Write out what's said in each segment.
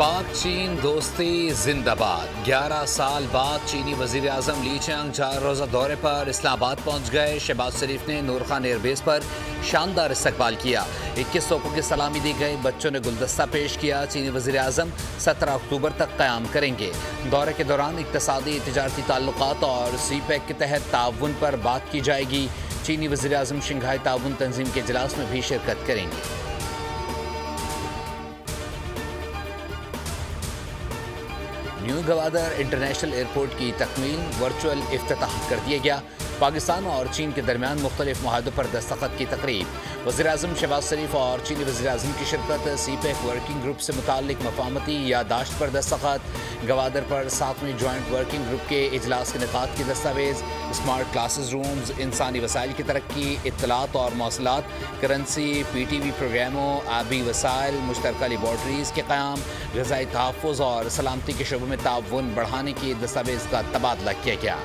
पाक चीन दोस्ती जिंदाबाद। 11 साल बाद चीनी वजीर आजम ली चियांग 4 रोज़ा दौरे पर इस्लामाबाद पहुँच गए। शहबाज शरीफ ने नूर खान एयरबेस पर शानदार इस्तकबाल किया। 21 तोपों की सलामी दी गई। बच्चों ने गुलदस्ता पेश किया। चीनी वजीर आजम 17 अक्टूबर तक क़याम करेंगे। दौरे के दौरान इक़्तिसादी तिजारती ताल्लुकात और CPEC के तहत ताउन पर बात की जाएगी। चीनी वजीर आजम शंघाई ताउन तंजीम के इजलास में भी शिरकत करेंगे। न्यू गवादर इंटरनेशनल एयरपोर्ट की तकमील वर्चुअल इफ्तिताह कर दिया गया। पाकिस्तान और चीन के दरमियान मुख्तलिफ मुआहदों पर दस्तखत की तकरीब। वज़ीर आज़म शहबाज शरीफ और चीनी वज़ीर आज़म की शिरकत। CPEC वर्किंग ग्रुप से मुताल्लिक मफाहमती यादाश्त पर दस्तखत। गवादर पर 7वें जॉइंट वर्किंग ग्रुप के इजलास के निकात की दस्तावेज़। स्मार्ट क्लासेस रूम्स, इंसानी वसाइल की तरक्की, इत्तलात और मौसलात, करेंसी, PTV प्रोग्रामों, आबी वसाइल, मुश्तरका लेबॉर्ट्रीज़ के क़याम, ग़िज़ाई तहफ़्फ़ुज़ और सलामती के शोबों में ताउन बढ़ाने की दस्तावेज़ का तबादला किया गया।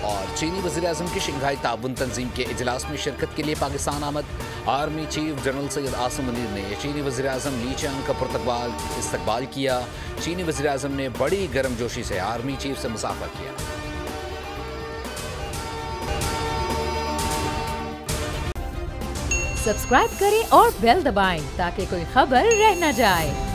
और चीनी वज़ीर आज़म की शंघाई ताउन तंजीम के इजलास में शिरकत के लिए पाकिस्तान आमद। Army chief general Syed Asim Munir ने चीनी वज़ीर आज़म ली चियांग का इस्तकबाल किया। चीनी वज़ीर आज़म ने बड़ी गर्मजोशी से आर्मी चीफ से मुसाफा किया। सब्सक्राइब करें और बेल दबाएं ताकि कोई खबर रह न जाए।